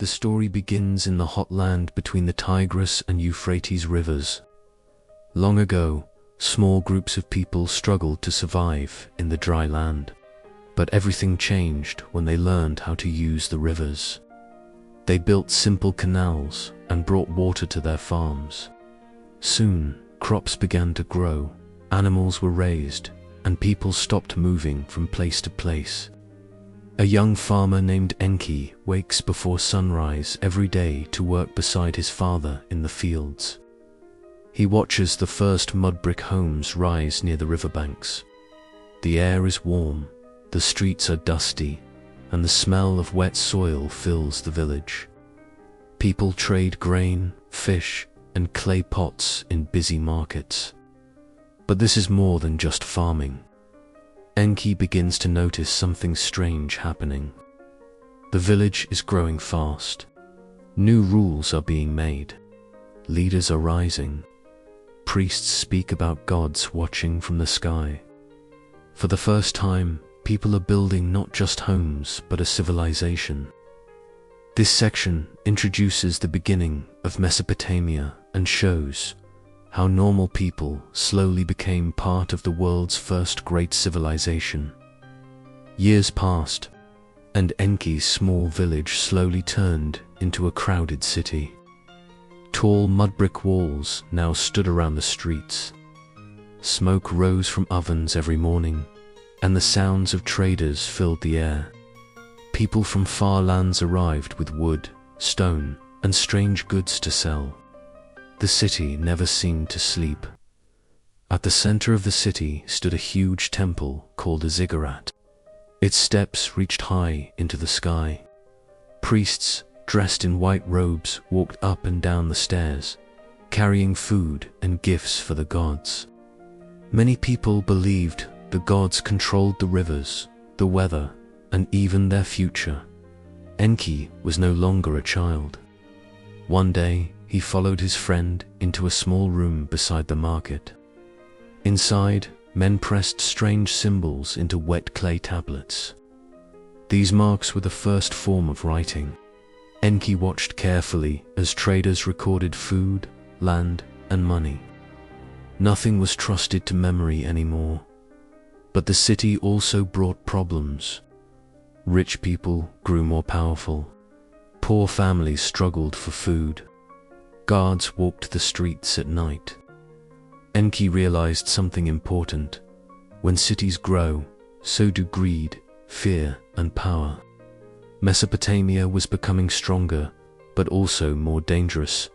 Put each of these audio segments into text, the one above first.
The story begins in the hot land between the Tigris and Euphrates rivers. Long ago, small groups of people struggled to survive in the dry land. But everything changed when they learned how to use the rivers. They built simple canals and brought water to their farms. Soon, crops began to grow, animals were raised, and people stopped moving from place to place. A young farmer named Enki wakes before sunrise every day to work beside his father in the fields. He watches the first mud brick homes rise near the riverbanks. The air is warm, the streets are dusty, and the smell of wet soil fills the village. People trade grain, fish, and clay pots in busy markets. But this is more than just farming. Enki begins to notice something strange happening. The village is growing fast. New rules are being made. Leaders are rising. Priests speak about gods watching from the sky. For the first time, people are building not just homes, but a civilization. This section introduces the beginning of Mesopotamia and shows how normal people slowly became part of the world's first great civilization. Years passed, and Enki's small village slowly turned into a crowded city. Tall mud brick walls now stood around the streets. Smoke rose from ovens every morning, and the sounds of traders filled the air. People from far lands arrived with wood, stone, and strange goods to sell. The city never seemed to sleep. At the center of the city stood a huge temple called a ziggurat. Its steps reached high into the sky. Priests, dressed in white robes, walked up and down the stairs, carrying food and gifts for the gods. Many people believed the gods controlled the rivers, the weather, and even their future. Enki was no longer a child. One day, he followed his friend into a small room beside the market. Inside, men pressed strange symbols into wet clay tablets. These marks were the first form of writing. Enki watched carefully as traders recorded food, land, and money. Nothing was trusted to memory anymore. But the city also brought problems. Rich people grew more powerful. Poor families struggled for food. Guards walked the streets at night. Enki realized something important. When cities grow, so do greed, fear, and power. Mesopotamia was becoming stronger, but also more dangerous.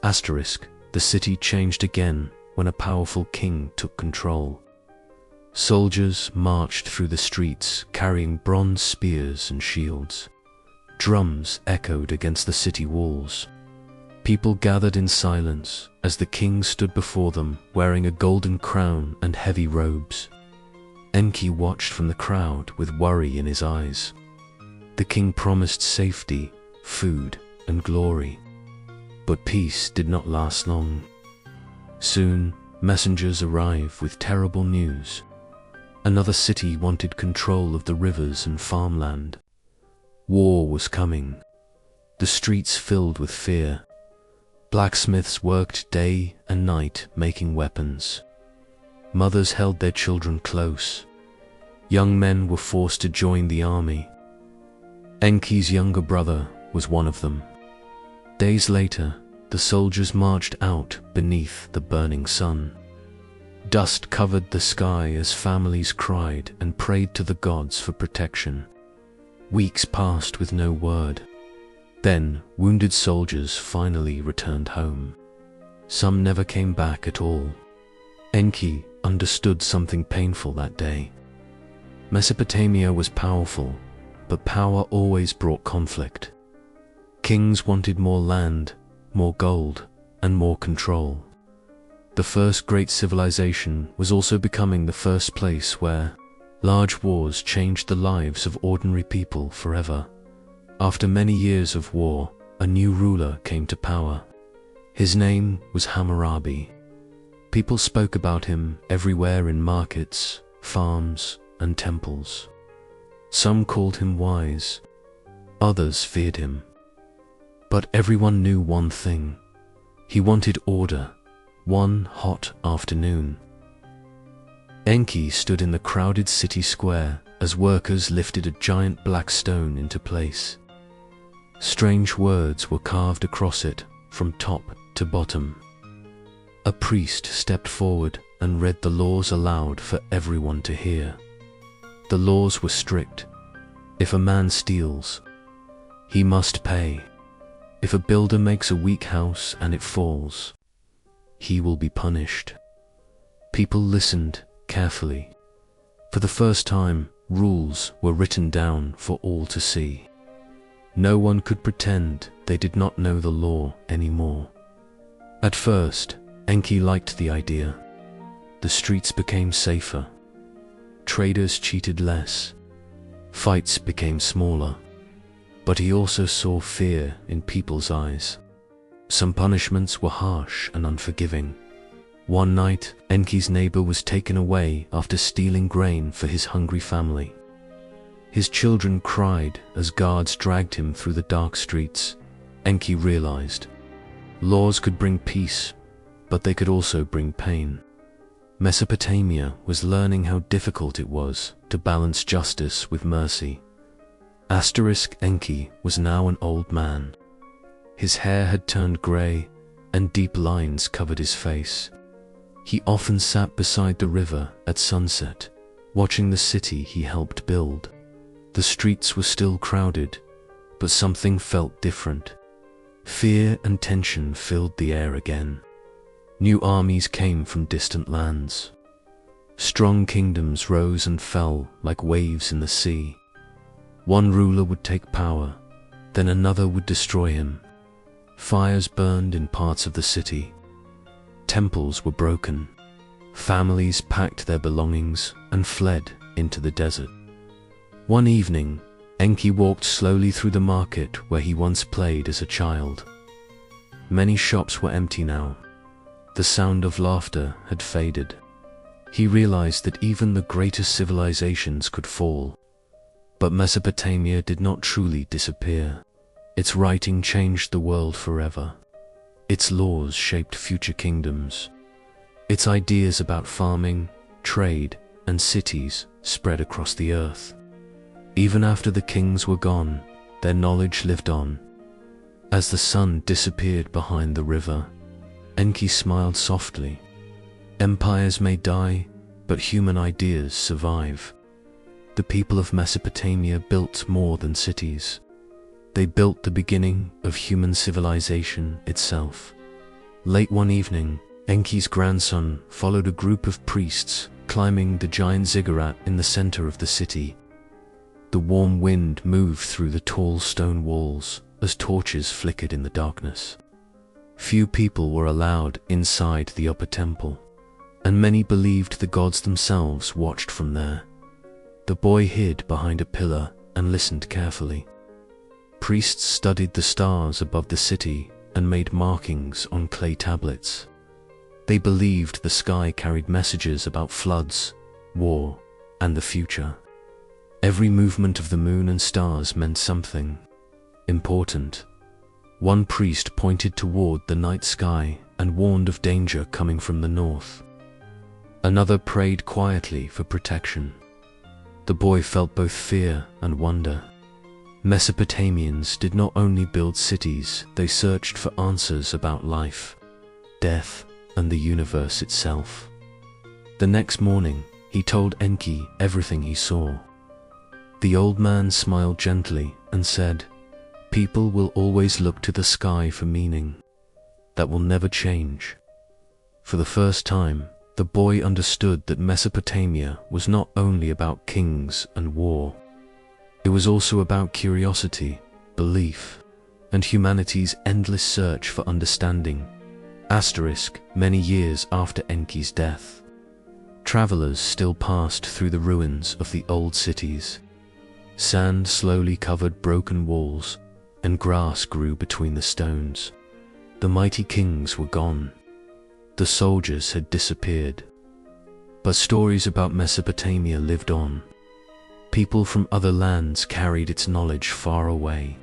The city changed again when a powerful king took control. Soldiers marched through the streets carrying bronze spears and shields. Drums echoed against the city walls. People gathered in silence as the king stood before them wearing a golden crown and heavy robes. Enki watched from the crowd with worry in his eyes. The king promised safety, food, and glory. But peace did not last long. Soon, messengers arrived with terrible news. Another city wanted control of the rivers and farmland. War was coming. The streets filled with fear. Blacksmiths worked day and night making weapons. Mothers held their children close. Young men were forced to join the army. Enki's younger brother was one of them. Days later, the soldiers marched out beneath the burning sun. Dust covered the sky as families cried and prayed to the gods for protection. Weeks passed with no word. Then, wounded soldiers finally returned home. Some never came back at all. Enki understood something painful that day. Mesopotamia was powerful, but power always brought conflict. Kings wanted more land, more gold, and more control. The first great civilization was also becoming the first place where large wars changed the lives of ordinary people forever. After many years of war, a new ruler came to power. His name was Hammurabi. People spoke about him everywhere in markets, farms, and temples. Some called him wise. Others feared him. But everyone knew one thing. He wanted order, one hot afternoon. Enki stood in the crowded city square as workers lifted a giant black stone into place. Strange words were carved across it from top to bottom. A priest stepped forward and read the laws aloud for everyone to hear. The laws were strict. If a man steals, he must pay. If a builder makes a weak house and it falls, he will be punished. People listened carefully. For the first time, rules were written down for all to see. No one could pretend they did not know the law anymore. At first, Enki liked the idea. The streets became safer. Traders cheated less. Fights became smaller. But he also saw fear in people's eyes. Some punishments were harsh and unforgiving. One night, Enki's neighbor was taken away after stealing grain for his hungry family. His children cried as guards dragged him through the dark streets. Enki realized laws could bring peace, but they could also bring pain. Mesopotamia was learning how difficult it was to balance justice with mercy. Enki was now an old man. His hair had turned gray, and deep lines covered his face. He often sat beside the river at sunset, watching the city he helped build. The streets were still crowded, but something felt different. Fear and tension filled the air again. New armies came from distant lands. Strong kingdoms rose and fell like waves in the sea. One ruler would take power, then another would destroy him. Fires burned in parts of the city. Temples were broken. Families packed their belongings and fled into the desert. One evening, Enki walked slowly through the market where he once played as a child. Many shops were empty now. The sound of laughter had faded. He realized that even the greatest civilizations could fall. But Mesopotamia did not truly disappear. Its writing changed the world forever. Its laws shaped future kingdoms. Its ideas about farming, trade, and cities spread across the earth. Even after the kings were gone, their knowledge lived on. As the sun disappeared behind the river, Enki smiled softly. Empires may die, but human ideas survive. The people of Mesopotamia built more than cities. They built the beginning of human civilization itself. Late one evening, Enki's grandson followed a group of priests climbing the giant ziggurat in the center of the city. The warm wind moved through the tall stone walls as torches flickered in the darkness. Few people were allowed inside the upper temple, and many believed the gods themselves watched from there. The boy hid behind a pillar and listened carefully. Priests studied the stars above the city and made markings on clay tablets. They believed the sky carried messages about floods, war, and the future. Every movement of the moon and stars meant something important. One priest pointed toward the night sky and warned of danger coming from the north. Another prayed quietly for protection. The boy felt both fear and wonder. Mesopotamians did not only build cities, they searched for answers about life, death, and the universe itself. The next morning, he told Enki everything he saw. The old man smiled gently and said, "People will always look to the sky for meaning. That will never change." For the first time, the boy understood that Mesopotamia was not only about kings and war. It was also about curiosity, belief, and humanity's endless search for understanding. Many years after Enki's death, travelers still passed through the ruins of the old cities. Sand slowly covered broken walls, and grass grew between the stones. The mighty kings were gone. The soldiers had disappeared. But stories about Mesopotamia lived on. People from other lands carried its knowledge far away.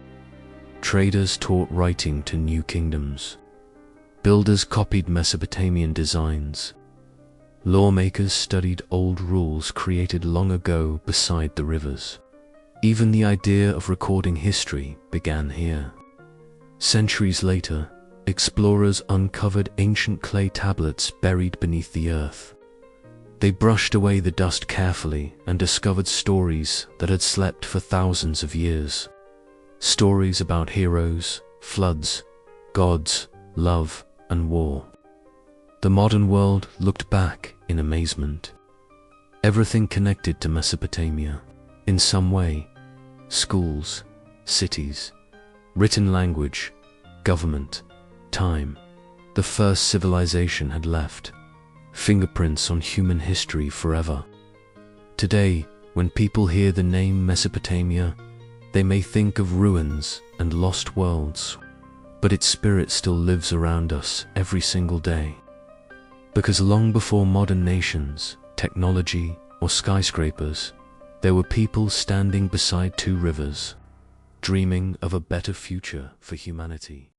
Traders taught writing to new kingdoms. Builders copied Mesopotamian designs. Lawmakers studied old rules created long ago beside the rivers. Even the idea of recording history began here. Centuries later, explorers uncovered ancient clay tablets buried beneath the earth. They brushed away the dust carefully and discovered stories that had slept for thousands of years. Stories about heroes, floods, gods, love, and war. The modern world looked back in amazement. Everything connected to Mesopotamia, in some way. Schools, cities, written language, government, time. The first civilization had left fingerprints on human history forever. Today, when people hear the name Mesopotamia, they may think of ruins and lost worlds, but its spirit still lives around us every single day. Because long before modern nations, technology, or skyscrapers, there were people standing beside two rivers, dreaming of a better future for humanity.